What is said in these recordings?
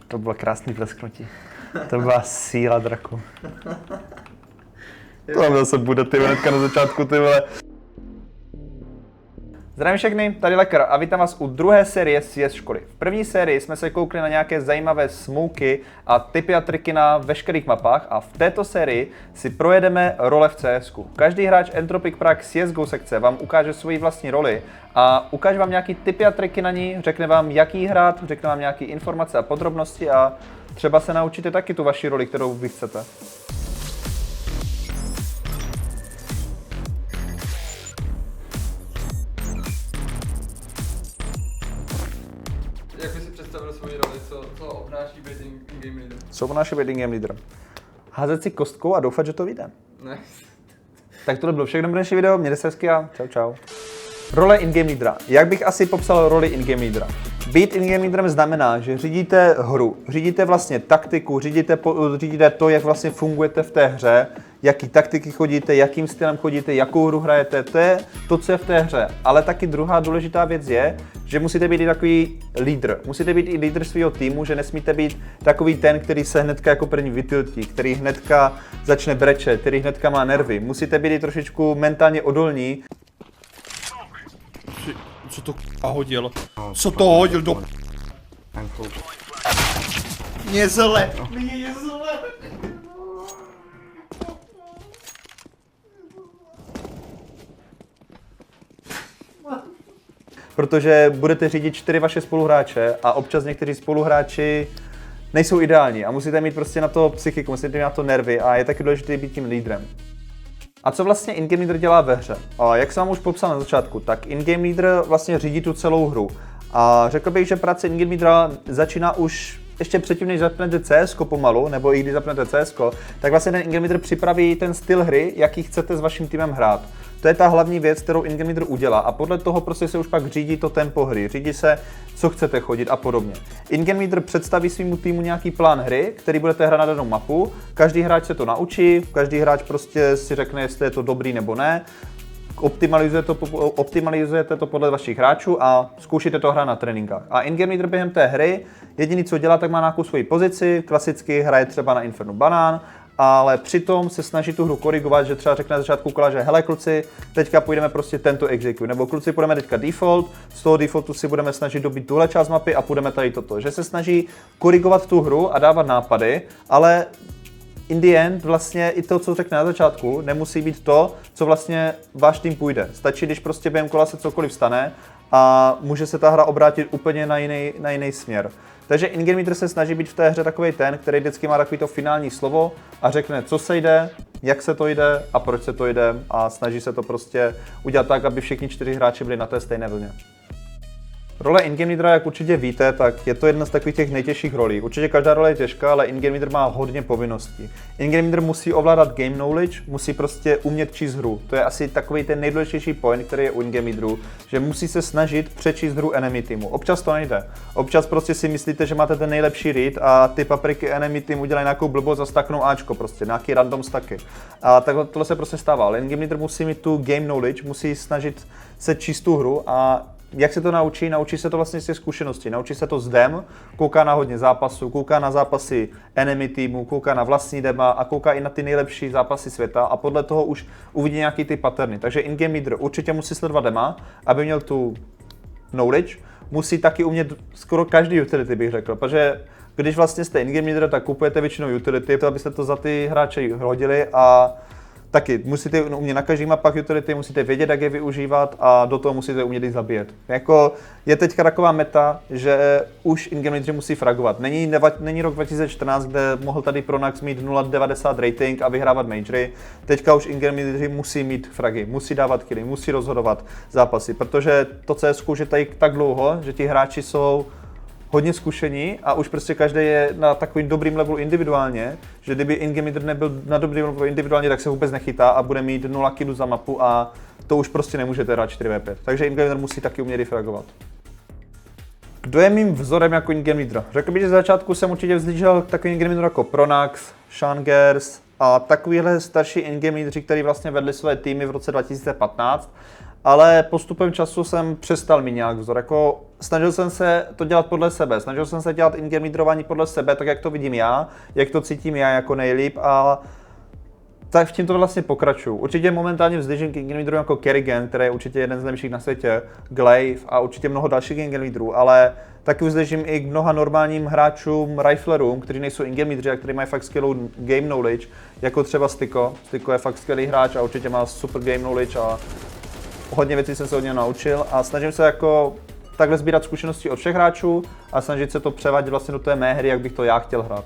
To bylo krásný plesknutí. To byla síla draku. To tam zase bude ty hnedka na začátku, ty vole. Zdravím všechny, tady Lekr a vítám vás u druhé série CS školy. V první sérii jsme se koukli na nějaké zajímavé smouky a tipy a triky na veškerých mapách a v této sérii si projedeme role v CSku. Každý hráč Entropic Prague CSGO sekce vám ukáže svoji vlastní roli a ukáže vám nějaký tipy a triky na ní, řekne vám jaký hrát, řekne vám nějaké informace a podrobnosti a třeba se naučíte taky tu vaši roli, kterou vy chcete. Jak by si představil svoji roli, co obnáší být in-game leader? Co obnáší být in-game leader? Házet si kostkou a doufat, že to vyjde. Ne. Tak tohle bylo všechno pro dnešní video, mějte se hezky a čau. Role in-game leadera. Jak bych asi popsal roli in-game leadera? Být in-game leaderem znamená, že řídíte hru, řídíte vlastně taktiku, řídíte to, jak vlastně fungujete v té hře, jaký taktiky chodíte, jakým stylem chodíte, jakou hru hrajete, to je to, co je v té hře. Ale taky druhá důležitá věc je, že musíte být i takový lídr. Musíte být i lídr svého týmu, že nesmíte být takový ten, který se hnedka jako první vytiltí, který hnedka začne brečet, který hnedka má nervy. Musíte být i trošičku mentálně odolní. Co to hodil? Co to hodil do... Mě zle! Mě zle! Protože budete řídit 4 vaše spoluhráče a občas někteří spoluhráči nejsou ideální a musíte mít prostě na to psychiku, musíte mít na to nervy a je taky důležité být tím lídrem. A co vlastně in-game leader dělá ve hře? Jak jsem vám už popsal na začátku, tak in-game leader vlastně řídí tu celou hru. A řekl bych, že práce in-game leadera začíná už ještě předtím, než zapnete CSko pomalu, nebo i když zapnete CSko, tak vlastně ten in-game leader připraví ten styl hry, jaký chcete s vaším týmem hrát. To je ta hlavní věc, kterou in-game leader udělá a podle toho prostě se už pak řídí to tempo hry, řídí se, co chcete chodit a podobně. In-game leader představí svýmu týmu nějaký plán hry, který budete hrát na danou mapu, každý hráč se to naučí, každý hráč prostě si řekne, jestli je to dobrý nebo ne, optimalizujete to podle vašich hráčů a zkoušíte to hrát na tréninkách. A in-game leader během té hry jediný, co dělá, tak má nějakou svoji pozici, klasicky hraje třeba na Infernu banán, ale přitom se snaží tu hru korigovat, že třeba řekne na začátku kola, že hele kluci, teďka půjdeme prostě tento execute, nebo kluci půjdeme teďka default, z toho defaultu si budeme snažit dobít tuhle část mapy a půjdeme tady toto. Že se snaží korigovat tu hru a dávat nápady, ale in the end vlastně i to, co řekne na začátku, nemusí být to, co vlastně váš tým půjde. Stačí, když prostě během kola se cokoliv stane a může se ta hra obrátit úplně na jiný směr. Takže in-game leader se snaží být v té hře takovej ten, který vždycky má takový to finální slovo a řekne, co se jde, jak se to jde a proč se to jde a snaží se to prostě udělat tak, aby všichni 4 hráči byli na té stejné vlně. Role in-game leadera, jak určitě víte, tak je to jedna z takových těch nejtěžších rolí. Určitě každá role je těžká, ale in-game leader má hodně povinností. In-game leader musí ovládat game knowledge, musí prostě umět číst hru. To je asi takový ten nejdůležitější point, který je u in-game leaderů, že musí se snažit přečíst hru enemy týmu. Občas to nejde. Občas prostě si myslíte, že máte ten nejlepší read a ty papriky enemy týmu udělají nějakou blbost a staknou Ačko prostě, nějaký random staky. A takhle tohle se prostě stává. Ale in-game leader musí mít tu game knowledge, musí snažit se číst tu hru a jak se to naučí? Naučí se to vlastně z těch zkušeností. Naučí se to z dem, kouká na hodně zápasů, kouká na zápasy enemy týmu, kouká na vlastní dema a kouká i na ty nejlepší zápasy světa a podle toho už uvidí nějaký ty patterny. Takže in-game leader určitě musí sledovat dema, aby měl tu knowledge, musí taky umět skoro každý utility, bych řekl, protože když vlastně jste in-game leader, tak kupujete většinou utility, abyste to za ty hráče hodili a taky musíte umět na každý mapách utility, musíte vědět, jak je využívat a do toho musíte umět i zabíjet. Jako je teďka taková meta, že už in-game leader musí fragovat. Není rok 2014, kde mohl tady Pronax mít 0,90 rating a vyhrávat majory. Teďka už in-game leader musí mít fragy, musí dávat killy, musí rozhodovat zápasy, protože to CS už je tady tak dlouho, že ti hráči jsou hodně zkušení a už prostě každý je na takovým dobrým levelu individuálně, že kdyby in-game leader nebyl na dobrým levelu individuálně, tak se vůbec nechytá a bude mít 0 killů za mapu a to už prostě nemůžete hrát 4v5. Takže in-game leader musí taky umět fragovat. Kdo je mým vzorem jako in-game leader? Řekl bych, že z začátku jsem určitě vzlížel takový in-game leader jako Pronax, Shangers a takovýhle starší in-game leadeři, kteří vlastně vedli své týmy v roce 2015. ale postupem času jsem přestal mít nějak vzor. Jako snažil jsem se to dělat podle sebe, snažil jsem se dělat in-game leaderování podle sebe, tak jak to vidím já, jak to cítím já jako nejlíp a tak v tím to vlastně pokračuju. Určitě momentálně vzdržím in-game leaderů jako Kerrigan, který je určitě jeden z nejlepších na světě, Glaive a určitě mnoho dalších in-game leaderů, ale taky vzdržím i k mnoha normálním hráčům, riflerům, kteří nejsou in-game leadeři a kteří mají fakt skvělou game knowledge, jako třeba Styko. Styko je fakt skvělý hráč a určitě má super game knowledge a hodně věcí jsem se od něj naučil a snažím se jako takhle sbírat zkušenosti od všech hráčů a snažit se to převádět vlastně do té mé hry, jak bych to já chtěl hrát.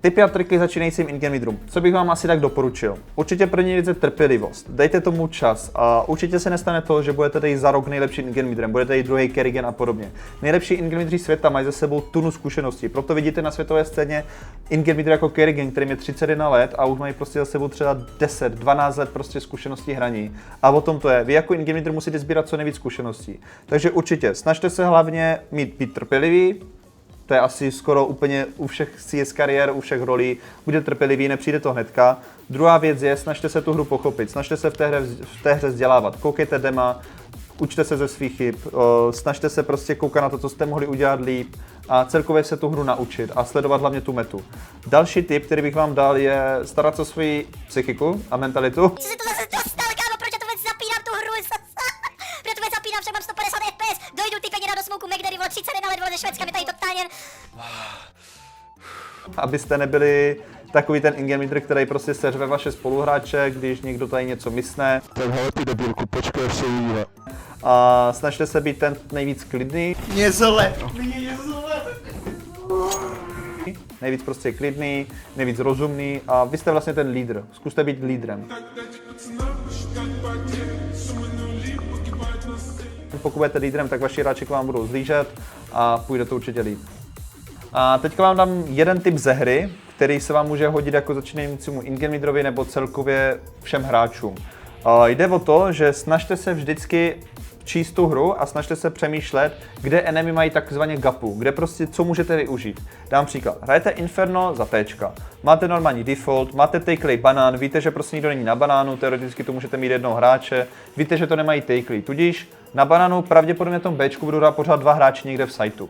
Tipy a triky začínajícím in-game leaderům. Co bych vám asi tak doporučil? Určitě první věc je trpělivost. Dejte tomu čas a určitě se nestane to, že budete tady za rok nejlepším in-game leaderem, budete tady druhý Kerrigan a podobně. Nejlepší in-game leadeři světa mají za sebou tunu zkušeností, proto vidíte na světové scéně in-game leader jako Kerrigan, který je 31 let a už mají prostě za sebou třeba 10, 12 let prostě zkušeností hraní. A o tom to je. Vy jako in-game leader musíte sbírat co nejvíc zkušeností. Takže určitě snažte se hlavně být trpělivý. To je asi skoro úplně u všech CS kariér, u všech rolí, buďte trpěliví, nepřijde to hnedka. Druhá věc je, snažte se tu hru pochopit, snažte se v té hře vzdělávat, koukejte dema, učte se ze svých chyb, snažte se prostě koukat na to, co jste mohli udělat líp a celkově se tu hru naučit a sledovat hlavně tu metu. Další tip, který bych vám dal, je starat se o svoji psychiku a mentalitu. Co se to zase dostal, kámo, proč já to vůbec zapínám tu hru? Proč to vůbec zapínám, však mám 150 FPS, dojdu ty peněz do smoku, McDaddy, vole, 31 let, vole, ze Švédska, mi tady totálně... Abyste nebyli takový ten in-game leader, který prostě seřve vaše spoluhráče, když někdo tady něco mysne. Tak hele ty debilku, počkej, až se uvidíme. A snažte se být ten nejvíc klidný. Mě zle, mě zle. Nejvíc prostě klidný, nejvíc rozumný a vy jste vlastně ten lídr. Zkuste být lídrem. Pokud budete lídrem, tak vaši hráči k vám budou zlížet a půjde to určitě líp. A teďka vám dám jeden tip ze hry, který se vám může hodit jako začínajícímu in-game leaderovi nebo celkově všem hráčům. Jde o to, že snažte se vždycky číst tu hru a snažte se přemýšlet, kde enemy mají takzvaně gapu, kde prostě co můžete využít. Dám příklad. Hrajete Inferno za Tčka, máte normální default, máte takeley banán, víte, že prostě nikdo není na banánu, teoreticky to můžete mít jednoho hráče, víte, že to nemají takeley, tudíž na banánu pravděpodobně v tom Bčku budou hrát pořád dva hráči někde v sajtu.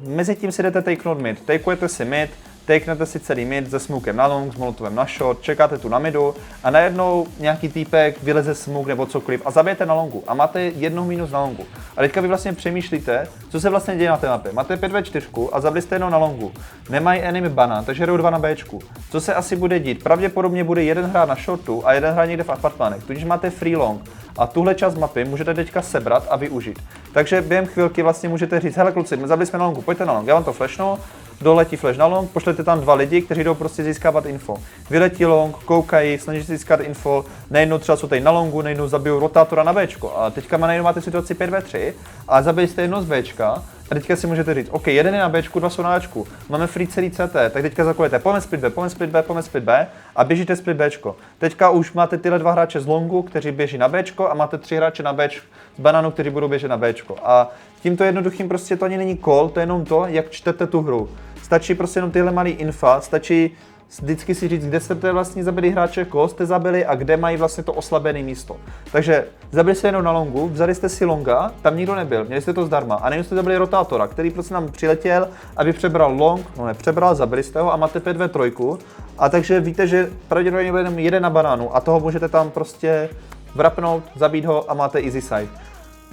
Mezitím si jdete takenout mid, takujete si mid, taknete si celý mid se smokem na long, s molotovem na short, čekáte tu na midu a najednou nějaký týpek vyleze smoke nebo cokoliv a zabijete na longu a máte jednou minus na longu. A teďka vy vlastně přemýšlíte, co se vlastně děje na té mapě. Máte 5v4 a zabili jste jednou na longu. Nemají enemy banán, takže jdou dva na Bčku. Co se asi bude dít? Pravděpodobně bude jeden hrát na shortu a jeden hrát někde v apartmánech, tudíž máte free long. A tuhle část mapy můžete teďka sebrat a využít. Takže během chvilky vlastně můžete říct, hele kluci, zabili jsme na longu, pojďte na long, já vám to flashnu, doletí flash na long, pošlete tam dva lidi, kteří jdou prostě získávat info. Vyletí long, koukají, snaží se získat info, najednou třeba jsou tady na longu, najednou zabijou rotátora na Bčko. A teďka najednou máte situaci 5v3 a zabili jste jedno z Bčka a teďka si můžete říct, OK, jeden je na Bčku, dva jsou na Ačku, máme free celý CT, tak teďka zakujete, pojďme split B, pojďme split B, pojďme split B a běžíte split Bčko. Teďka už máte tyhle dva hráče z longu, kteří běží na Bčko a máte tři hráče na Bčko z banánu, kteří budou běžet na Bčko. A tímto jednoduchým prostě to ani není call, to je jenom to, jak čtete tu hru. Stačí prostě jenom tyhle malý infa, stačí vždycky si říct, kde jste vlastně zabili hráče, koho jste zabili a kde mají vlastně to oslabené místo. Takže zabili jste jenom na longu, vzali jste si longa, tam nikdo nebyl, měli jste to zdarma a nejen jste zabili rotátora, který prostě nám přiletěl, aby přebral long, no nepřebral, zabili jste ho a máte 5v3 a takže víte, že pravděpodobně bude jenom jeden na banánu a toho můžete tam prostě vrapnout, zabít ho a máte easy side.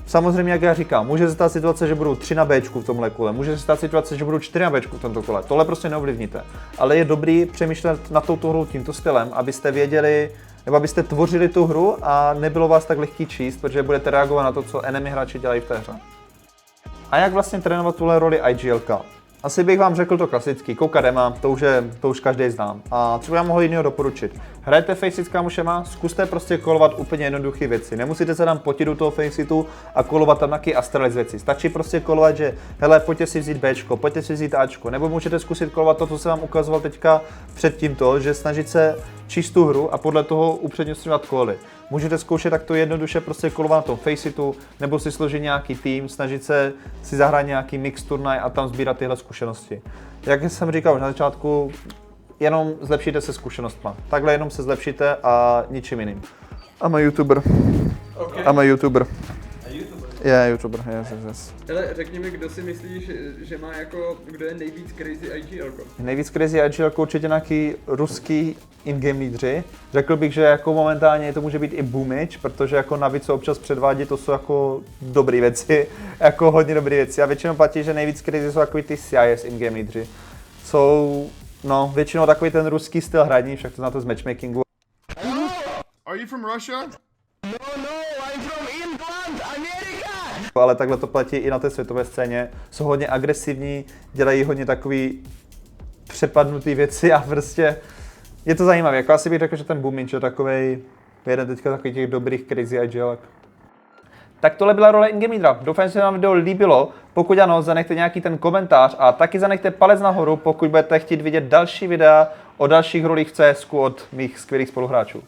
Samozřejmě, jak já říkám, může se stát situace, že budou 3 na Bčku v tomhle kole, může se stát situace, že budou 4 na Bčku v tomto kole, tohle prostě neovlivníte. Ale je dobrý přemýšlet nad touto hrou tímto stylem, abyste věděli, nebo abyste tvořili tu hru a nebylo vás tak lehký číst, protože budete reagovat na to, co enemy hráči dělají v té hře. A jak vlastně trénovat tuhle roli IGLK? Asi bych vám řekl to klasický, koukat dema, to už každý znám. A třeba vám mohl jinýho doporučit. Hrajete Faceit s kámošema, zkuste prostě kolovat úplně jednoduché věci. Nemusíte se tam potit do toho Faceitu a kolovat tam taky Astralis věci. Stačí prostě kolovat, že hele, pojďte si vzít Bčko, pojďte si vzít Ačko, nebo můžete zkusit kolovat to, co jsem vám ukazoval teďka před tímto, že snažit se číst tu hru a podle toho upřednostňovat koly. Můžete zkoušet takto jednoduše prostě kolovat na tom Faceitu, nebo si složit nějaký tým, snažit se si zahrát nějaký mix turnaj a tam sbírat tyhle zkušenosti. Jak jsem říkal už na začátku, jenom zlepšíte se zkušenostma. Takhle jenom se zlepšíte a ničím jiným. I'm a YouTuber. Okay. I'm a YouTuber. Yeah, YouTuber, yes. Hele, řekni mi, kdo si myslíš, že má jako, kdo je nejvíc crazy IGL? Nejvíc crazy IGL určitě nějaký ruský in-game lídři. Řekl bych, že jako momentálně to může být i Boomage, protože jako navíc co občas předvádí, to jsou jako dobré věci, jako hodně dobré věci. A většinou platí, že nejvíc crazy jsou takový ty CIS in-game lídři. Jsou, no, většinou takový ten ruský styl hraní, však to znáte z matchmakingu. Are you from Russia? Ale takhle to platí i na té světové scéně. Jsou hodně agresivní, dělají hodně takový přepadnutý věci a prostě je to zajímavé. Jako asi bych řekl, že ten Boomage je takovej jeden teďka takových těch dobrých crazy IGL. Tak tohle byla role in-game lídra. Doufám, že se vám video líbilo. Pokud ano, zanechte nějaký ten komentář a taky zanechte palec nahoru, pokud budete chtít vidět další videa o dalších rolích v CSku od mých skvělých spoluhráčů.